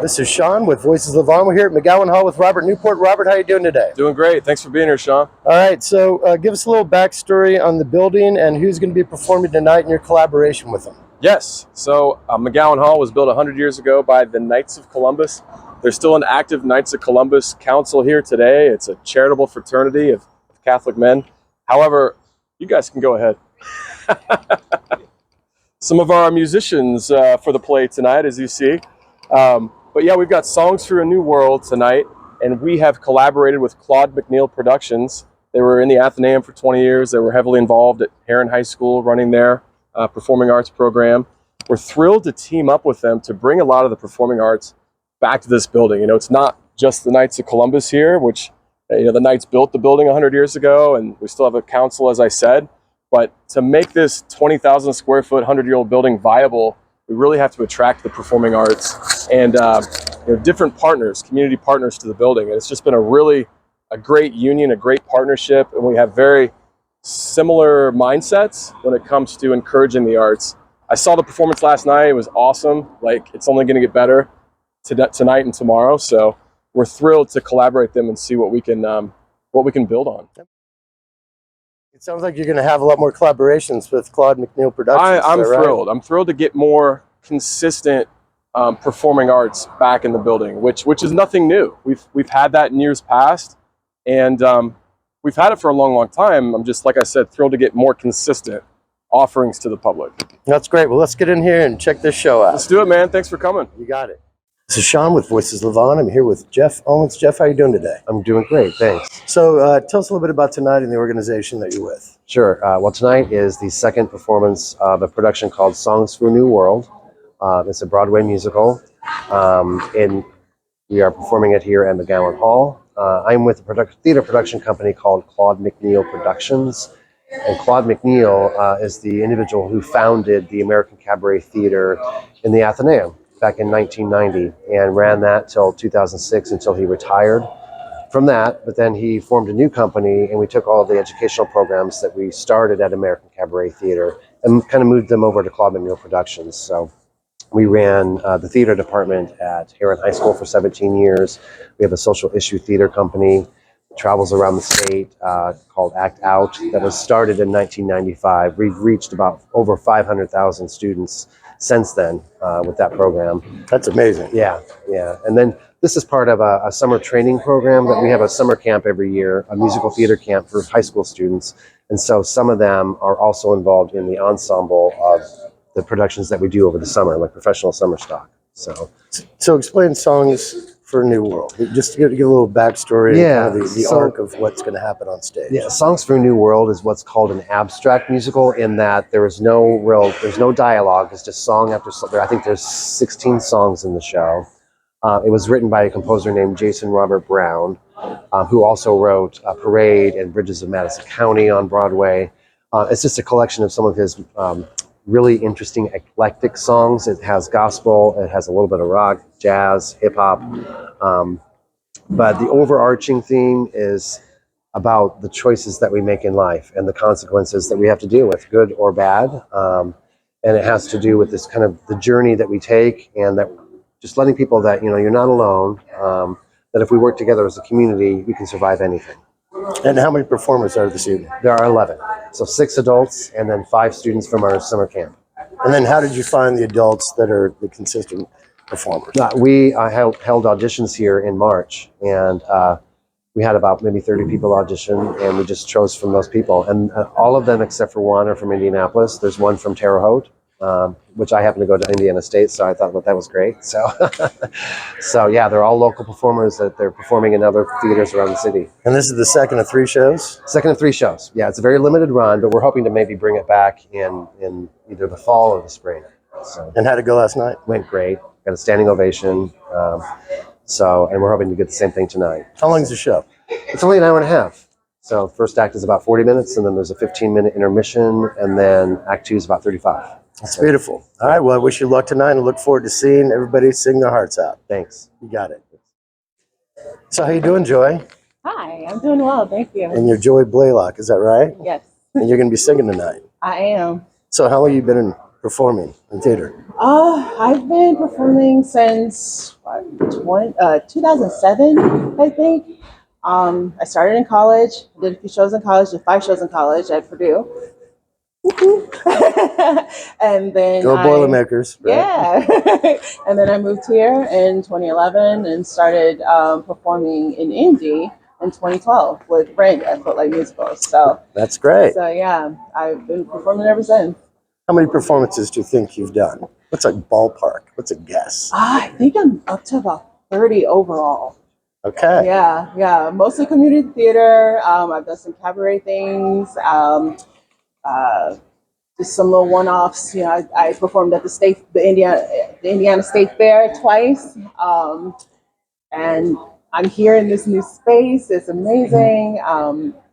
This is Sean with Voices Live On. We're here at McGowan Hall with Robert Newport. Robert, how are you doing today? Doing great. Thanks for being here, Sean. All right, so give us a little backstory on the building and who's going to be performing tonight and your collaboration with them. Yes. So McGowan Hall was built 100 years ago by the Knights of Columbus. There's still an active Knights of Columbus council here today. It's a charitable fraternity of Catholic men. However, you guys can go ahead. Some of our musicians for the play tonight, as you see. But yeah, we've got Songs for a New World tonight, and we have collaborated with Claude McNeal Productions. They were in the Athenaeum for 20 years. They were heavily involved at Heron High School, running their performing arts program. We're thrilled to team up with them to bring a lot of the performing arts back to this building. You know, it's not just the Knights of Columbus here, which, you know, the Knights built the building 100 years ago, and we still have a council, as I said. But to make this 20,000 square foot, 100-year-old building viable, we really have to attract the performing arts and you know, different partners, community partners to the building. And it's just been a great union, a great partnership, and we have very similar mindsets when it comes to encouraging the arts. I saw the performance last night. It was awesome. Like, it's only going to get better tonight and tomorrow. So we're thrilled to collaborate with them and see what we can build on. It sounds like you're going to have a lot more collaborations with Claude McNeal Productions. I'm thrilled. Right? I'm thrilled to get more consistent performing arts back in the building, which is nothing new. We've had that in years past, and we've had it for a long time. I'm just, like I said, thrilled to get more consistent offerings to the public. That's great. Well, let's get in here and check this show out. Let's do it, man. Thanks for coming. You got it. This is Sean with Voices Live On. I'm here with Jeff Owens. Jeff, how are you doing today? I'm doing great, thanks. So tell us a little bit about tonight and the organization that you're with. Sure. Well, tonight is the second performance of a production called Songs for a New World. It's a Broadway musical, and we are performing it here at McGowan Hall. I'm with a theater production company called Claude McNeal Productions. And Claude McNeal is the individual who founded the American Cabaret Theater in the Athenaeum back in 1990 and ran that till 2006 until he retired from that. But then he formed a new company, and we took all of the educational programs that we started at American Cabaret Theater and kind of moved them over to Claude McNeal Productions. So we ran the theater department at Heron High School for 17 years. We have a social issue theater company that travels around the state called Act Out that was started in 1995. We've reached about over 500,000 students since then with that program. That's amazing. Yeah. And then this is part of a summer training program that we have a summer camp every year, a musical theater camp for high school students. And so some of them are also involved in the ensemble of the productions that we do over the summer, like professional summer stock. So explain Songs for a New World. Just to give a little backstory, kind of the arc of what's going to happen on stage. Yeah, Songs for a New World is what's called an abstract musical, in that there's no dialogue. It's just song after song. I think there's 16 songs in the show. It was written by a composer named Jason Robert Brown, who also wrote Parade and Bridges of Madison County on Broadway. It's just a collection of some of his really interesting eclectic songs. It has gospel, it has a little bit of rock, jazz, hip hop. But the overarching theme is about the choices that we make in life and the consequences that we have to deal with, good or bad. And it has to do with this kind of the journey that we take, and that just letting people that, you know, you're not alone, that if we work together as a community, we can survive anything. And how many performers are this evening? There are 11. So 6 adults and then 5 students from our summer camp. And then how did you find the adults that are the consistent performers? We held auditions here in March, and we had about maybe 30 people audition, and we just chose from those people. And all of them except for one are from Indianapolis. There's one from Terre Haute, which I happen to go to Indiana State, so I thought, well, that was great. So yeah, they're all local performers that they're performing in other theaters around the city. And this is the second of 3 shows? Second of 3 shows. Yeah, it's a very limited run, but we're hoping to maybe bring it back in either the fall or the spring. So. And how'd it go last night? Went great. Got a standing ovation. And we're hoping to get the same thing tonight. How long is the show? It's only an hour and a half. So first act is about 40 minutes, and then there's a 15-minute intermission, and then act 2 is about 35. That's beautiful. All right, well, I wish you luck tonight and look forward to seeing everybody sing their hearts out. Thanks. You got it. So how you doing, Joy? Hi, I'm doing well, thank you. And you're Joy Blaylock, is that right? Yes. And you're going to be singing tonight. I am. So how long have you been performing in theater? I've been performing since 2007, I think. I started in college, did a few shows in college, did 5 shows in college at Purdue. And then Go Boilermakers, right? yeah. And then I moved here in 2011 and started performing in Indy in 2012 with Brent at Footlight Musicals. That's great. So yeah, I've been performing ever since. How many performances do you think you've done? What's a ballpark? What's a guess? I think I'm up to about 30 overall. Okay. Yeah. Mostly community theater. I've done some cabaret things. Just some little one-offs. You know, I performed at the Indiana State Fair twice. And I'm here in this new space. It's amazing.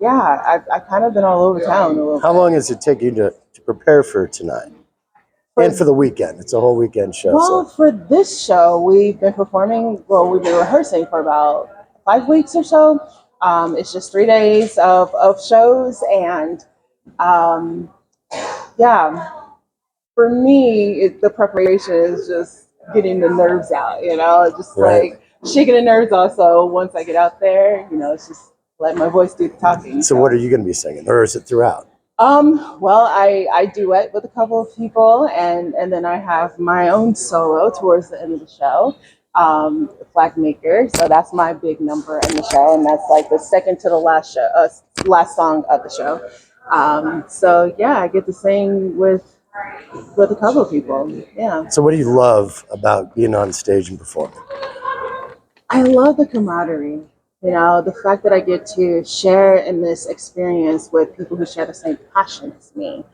Yeah, I've kind of been all over town a little How bit. long does it take you to prepare for tonight? And for the weekend? It's a whole weekend show. Well, for this show, we've been rehearsing for about 5 weeks or so. It's just 3 days of shows. And yeah, for me, the preparation is just getting the nerves out, just Right. like shaking the nerves off. So once I get out there, it's just let my voice do the talking. So what are you going to be singing? Or is it throughout? Well, I duet with a couple of people, and then I have my own solo towards the end of the show, Flag Maker. So that's my big number in the show, and that's like the second to the last song of the show. So yeah, I get to sing with a couple of people. Yeah. So what do you love about being on stage and performing? I love the camaraderie. The fact that I get to share in this experience with people who share the same passion as me.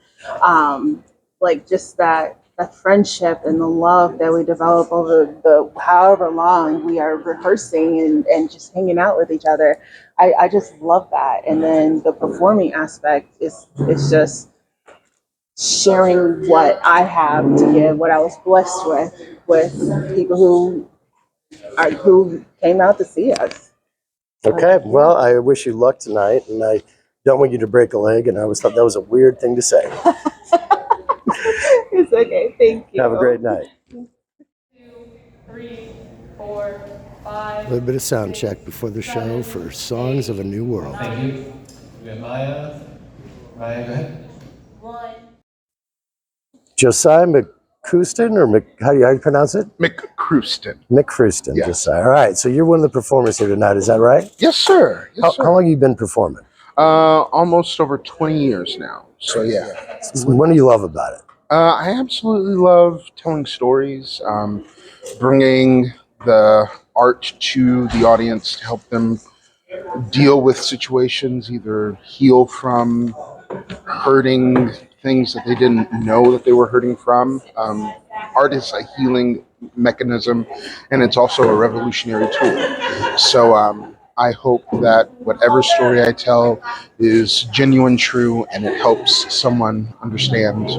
Like just that friendship and the love that we develop over the however long we are rehearsing and just hanging out with each other. I just love that. And then the performing aspect is just sharing what I have to give, what I was blessed with people who came out to see us. Okay, well, I wish you luck tonight, and I don't want you to break a leg, and I always thought that was a weird thing to say. It's okay, thank you. Have a great night. 2, 3, 4, 5. A little bit of sound check before the show for Songs of a New World. Thank you. We have Maya. Maya, go ahead. 1. Josiah McCouston, or how do you pronounce it? McCrouston. McCrouston, Yes. Josiah. All right, so you're one of the performers here tonight, is that right? Yes, sir. Yes, How long have you been performing? Almost over 20 years now. So yeah. What do you love about it? I absolutely love telling stories, bringing the art to the audience to help them deal with situations, either heal from hurting things that they didn't know that they were hurting from. Art is a healing mechanism, and it's also a revolutionary tool. So I hope that whatever story I tell is genuine, true, and it helps someone understand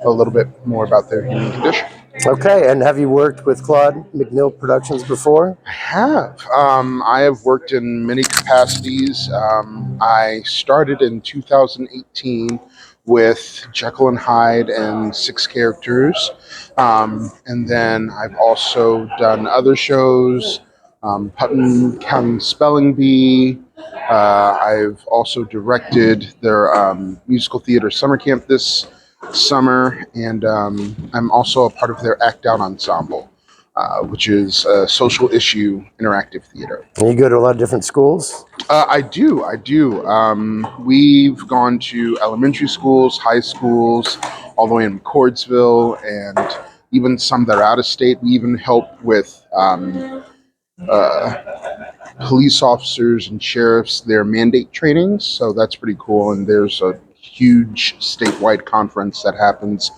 a little bit more about their human condition. Okay, and have you worked with Claude McNeal Productions before? I have. I have worked in many capacities. I started in 2018 with Jekyll and Hyde and 6 characters. And then I've also done other shows, Putnam County Spelling Bee. I've also directed their musical theater summer camp this summer, and I'm also a part of their Act Out ensemble, which is a social issue interactive theater. And you go to a lot of different schools? I do. We've gone to elementary schools, high schools, all the way in Cordsville, and even some that are out of state. We even help with police officers and sheriffs, their mandate trainings. So that's pretty cool. And there's a huge statewide conference that happens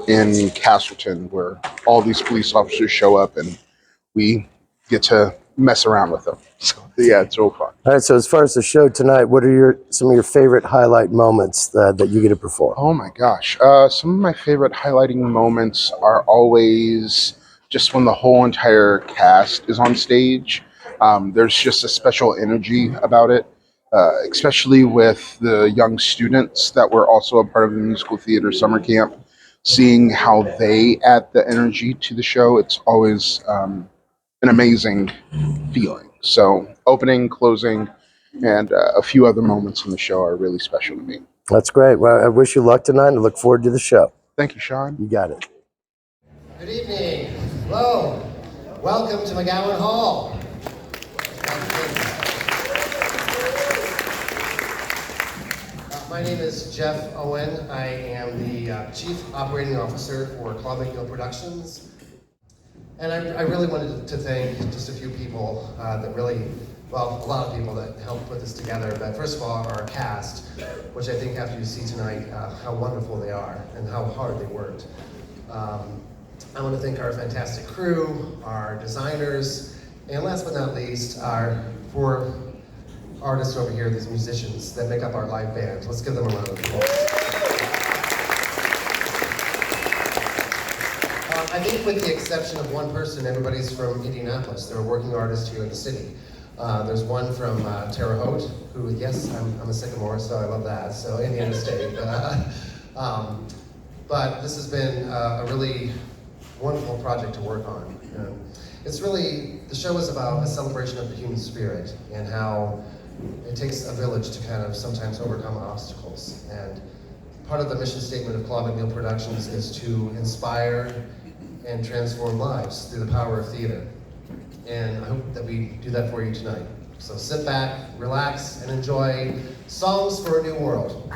in Castleton where all these police officers show up and we get to mess around with them. So yeah, it's real fun. All right, so as far as the show tonight, what are some of your favorite highlight moments that you get to perform? Oh my gosh. Some of my favorite highlighting moments are always just when the whole entire cast is on stage. There's just a special energy about it, especially with the young students that were also a part of the musical theater summer camp. seeing how they add the energy to the show, it's always an amazing feeling. So opening, closing, and a few other moments in the show are really special to me. That's great. Well, I wish you luck tonight and look forward to the show. Thank you, Sean. You got it. Good evening. Hello. Welcome to McGowan Hall. My name is Jeff Owen. I am the Chief Operating Officer for Claude McNeal Productions. And I really wanted to thank just a few people that really, well, a lot of people that helped put this together. But first of all, our cast, which I think after you see tonight how wonderful they are and how hard they worked. I want to thank our fantastic crew, our designers, and last but not least, our four artists over here, these musicians that make up our live band. Let's give them a round of applause. I think with the exception of one person, everybody's from Indianapolis. They're a working artist here in the city. There's one from Terre Haute, who, yes, I'm a Sycamore, so I love that, so Indiana State. But this has been a really wonderful project to work on. It's really, the show is about a celebration of the human spirit and how it takes a village to kind of sometimes overcome obstacles. And part of the mission statement of Claude McNeal Productions is to inspire and transform lives through the power of theater. And I hope that we do that for you tonight. So sit back, relax, and enjoy Songs for a New World.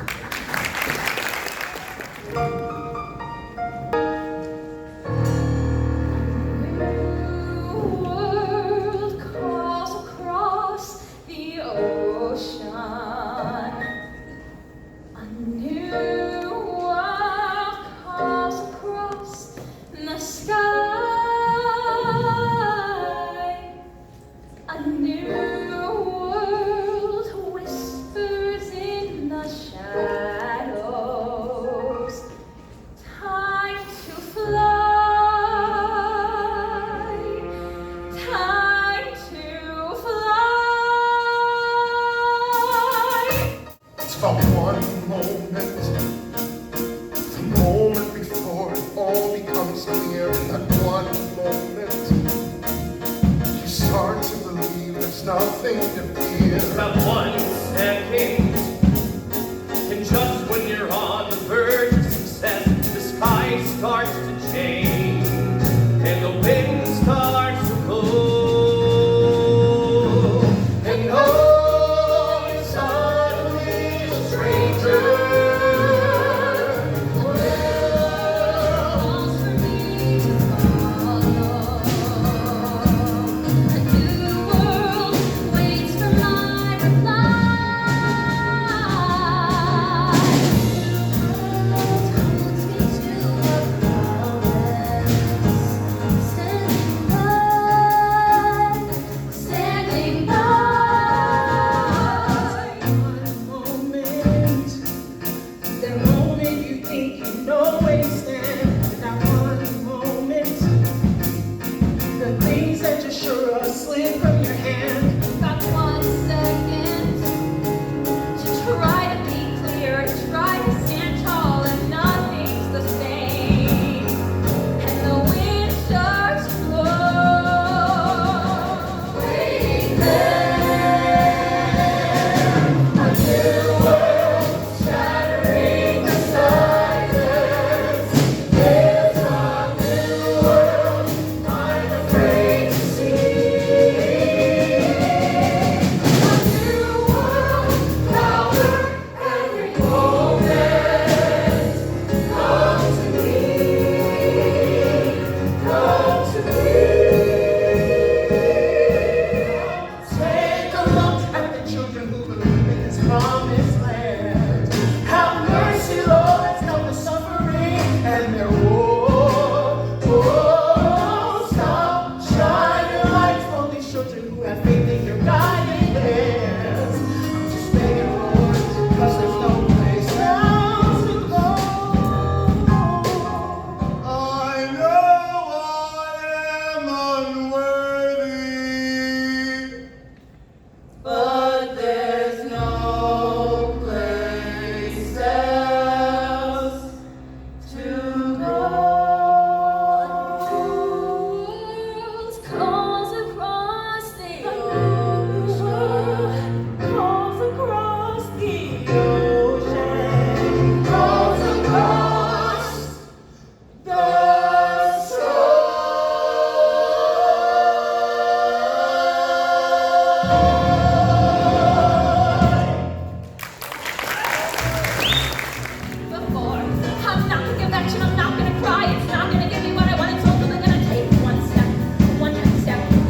catch, and I'm not gonna cry. It's not gonna give me what I want. It's only gonna take one step,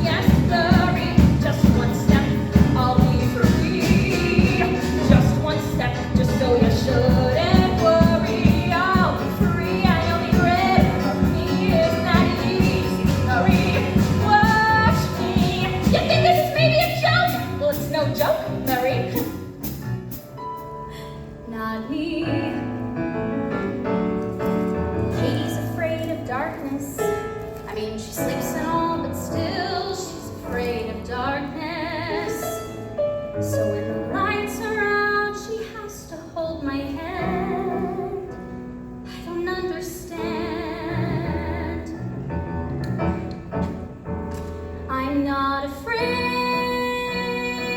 yes, hurry, just one step, I'll be free. Just one step, just so you shouldn't worry. I'll be free. I know you're ready for me. It's not easy. Hurry, watch me. You think this is maybe a joke? Well, it's no joke, Murray. Not me. Katie's afraid of darkness. I mean, she sleeps and all, but still she's afraid of darkness. So when the lights are out, she has to hold my hand. I don't understand. I'm not afraid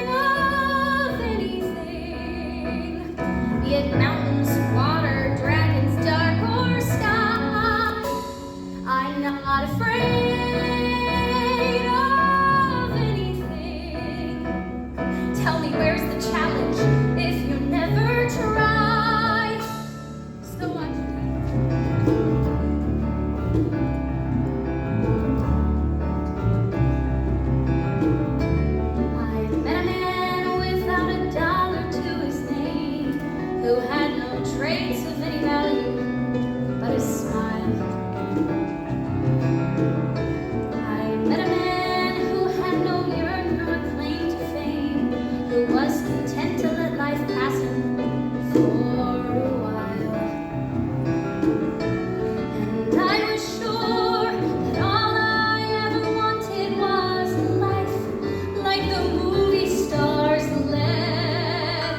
of anything, be it mountains, water, dragons, dark or sky. I'm not afraid of anything. Tell me, where's the challenge if you never try? So much. I met a man without a dollar to his name, who had no traits of any value but his smile. I met a man who had no yearn nor claim to fame, who was content to let life pass him for a while. And I was sure that all I ever wanted was a life like the movie stars led.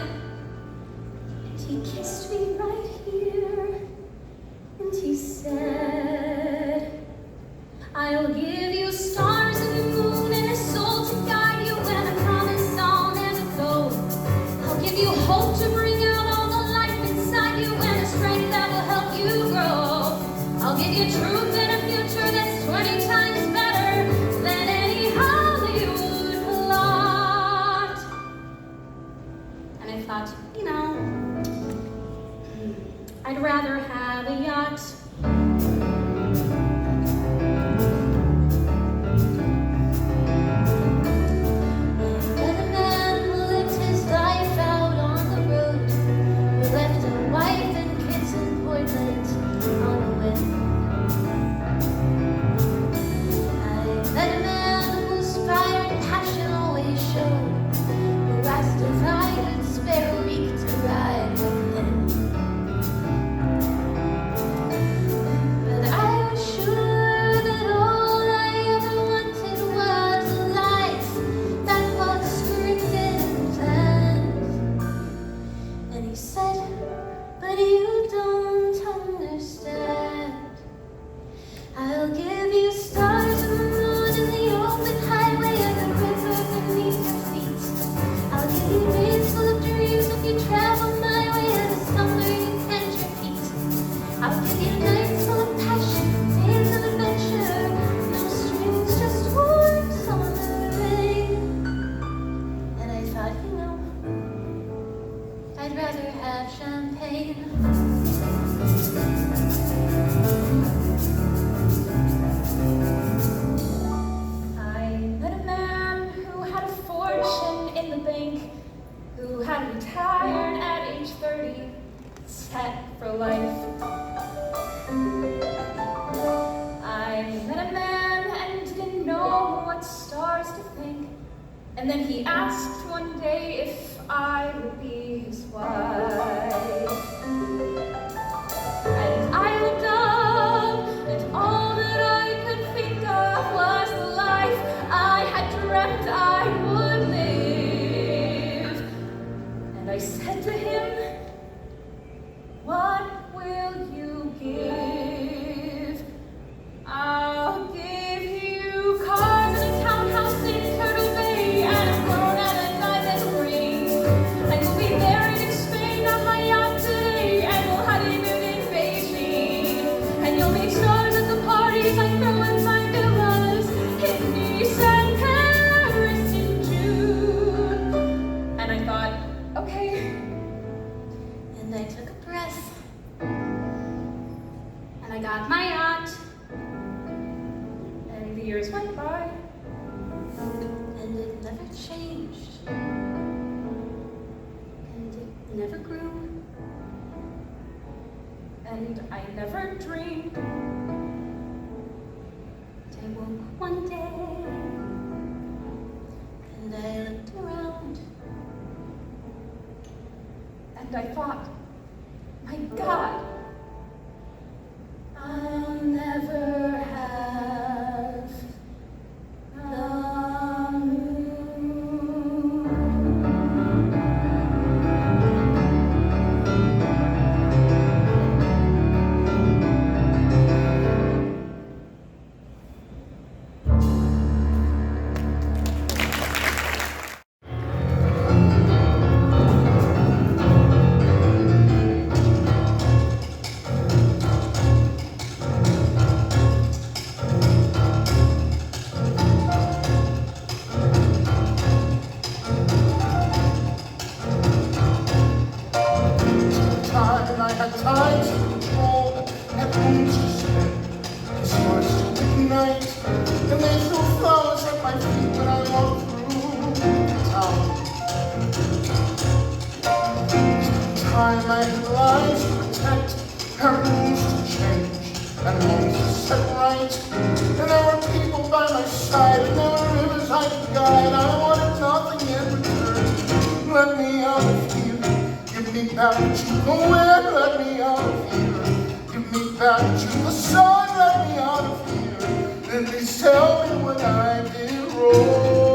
And he kissed me right here, and he said, I'll give you stars and the moon and a soul to guide you, and I promise I'll never go. I'll give you hope to bring out all the life inside you, and a strength that will help you grow. I'll give you truth and a future that's 20 times better than any Hollywood plot. And I thought, you know, I'd rather have a yacht. But a man who lived his life out on the road, who left a wife and kids in Portland on a whim. I met a man whose fire and passion always showed, who asked if I could spare a week to ride with him. But I was sure that all I ever wanted was a life that was scripted and planned. And he said, but you don't understand. I'll give you stars and the moon and the open highway and the river beneath your feet. I'll give you days full of dreams if you travel my way, and a summer you can't repeat. I'll give you nights full of passion, days of adventure, no strings, just warm summer rain. And I thought, you know, I'd rather have champagne. I met a man who had a fortune in the bank, who had retired at age 30, set for life. I met a man and didn't know what stars to think, and then he asked one day if I would be his wife. And I looked up, and all that I could think of was the life I had dreamt I would live. And I said to him, what will you give? I'll give you cars and a townhouse in Turtle Bay, and a throne and a diamond ring. And we'll be married in Spain on my got my yacht, and the years went by, and it never changed, and it never grew, and I never dreamed that I woke one day, and I looked around, and I thought, my God, I'll never have the moon. Time I had time to control and rooms to spend. It was still midnight, and they threw flowers at my feet when I walked through town. Time I had lives to protect, and rules to change, and homes to set right. And there were people by my side, and there were rivers I could guide. I wanted nothing in return. Let me out of here. Give me back to the wind, let me out of here. Give me back to the sun, let me out of here. And please tell me what I did wrong.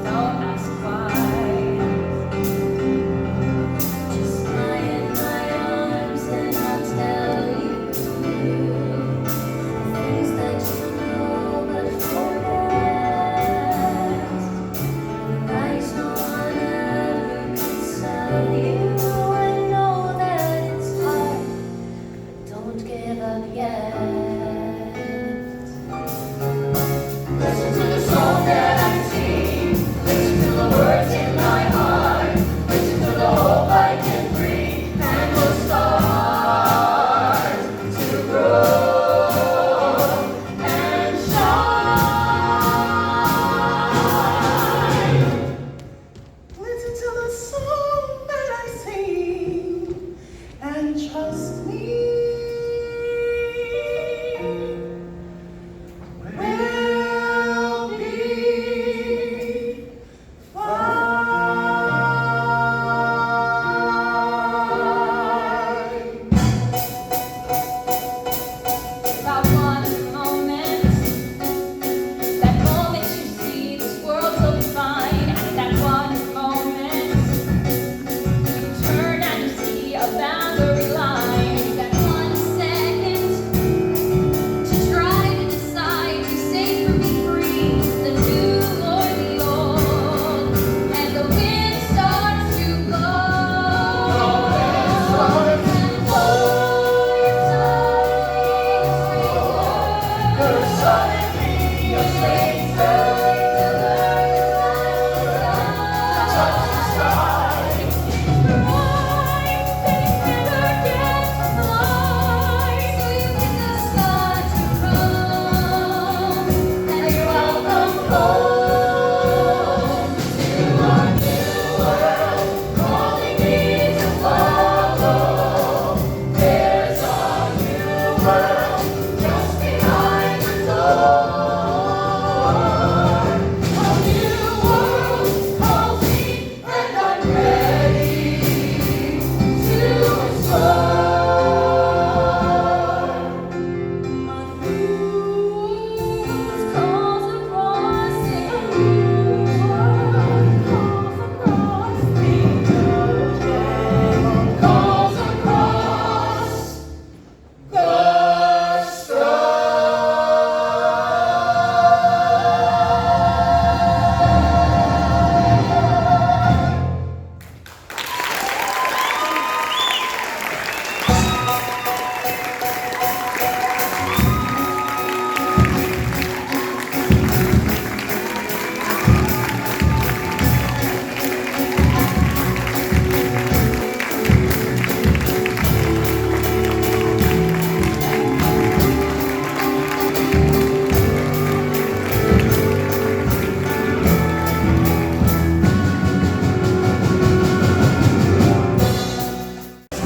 Don't ask why. Just lie in my arms and I'll tell you things that you know but forget. Lies no one ever can tell you. I know that it's hard, but don't give up yet.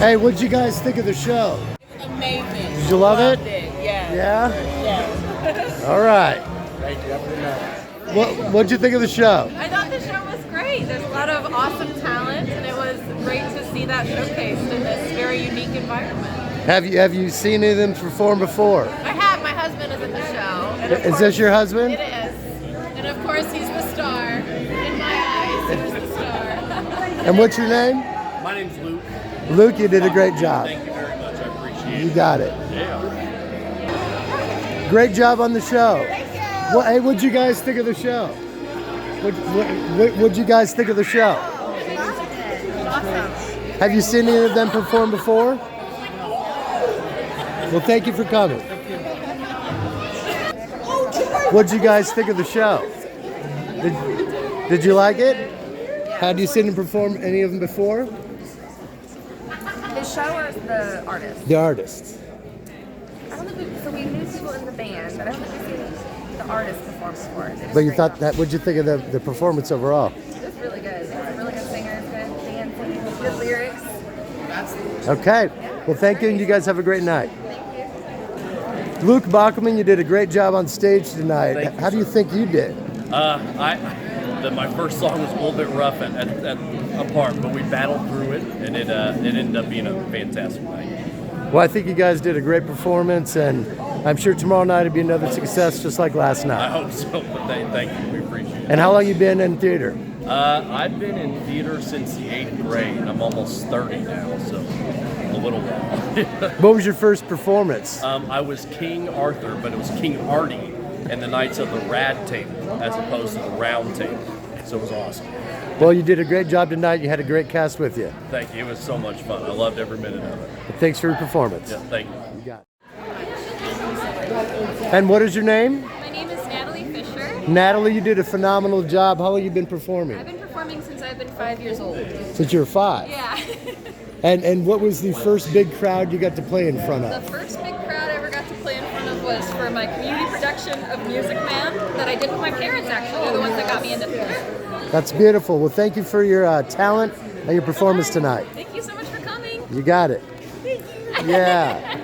Hey, what'd you guys think of the show? Amazing. Did you love it? Yeah. Yeah? Yeah. All right. Thank you. Have a good night. What'd you think of the show? I thought the show was great. There's a lot of awesome talent, and it was great to see that showcased in this very unique environment. Have you seen any of them perform before? I have. My husband is in the show. And of Is course, this your husband? It is. And of course, he's the star. In my eyes, he's the star. And what's your name? My name's Luke. Luke, you did a great job. Thank you very much. I appreciate it. You got it. Yeah. Great job on the show. Hey, what'd you guys think of the show? What'd you guys think of the show? Awesome. Have you seen any of them perform before? Well, thank you for coming. What'd you guys think of the show? Did you like it? Had you seen them perform any of them before? The show or the artist? The artists. I don't think so we knew people in the band, but I don't think we've seen the artist perform before. But you thought that, what'd you think of the performance overall? It was really good. It was a really good singer, good dancing, good lyrics. Okay. Well, thank you, and you guys have a great night. Thank you. Luke Bachman, you did a great job on stage tonight. Thank you, How do you think you did? My first song was a little bit rough at a part, but we battled through it, and it ended up being a fantastic night. Well, I think you guys did a great performance, and I'm sure tomorrow night will be another success just like last I night. hope so, but thank you. We appreciate it. And how long you been in theater? I've been in theater since the 8th grade. I'm almost 30 now, so a little while. What was your first performance? I was King Arthur, but it was King Artie and the Knights of the Rad Table as opposed to the Round Table. So it was awesome. Well, you did a great job tonight. You had a great cast with you. Thank you. It was so much fun. I loved every minute of it. But thanks for your performance. Yeah, thank you. You got it. And what is your name? My name is Natalie Fisher. Natalie, you did a phenomenal job. How long have you been performing? I've been performing since I've been 5 years old. Since you were 5? Yeah. And what was the first big crowd you got to play in front The of? first big crowd I ever got to play in front of was for my community production of Music Man that I did with my parents, actually. They're the ones that got me into theater. That's beautiful. Well, thank you for your talent and your performance tonight. Thank you so much for coming. You got it. Yeah.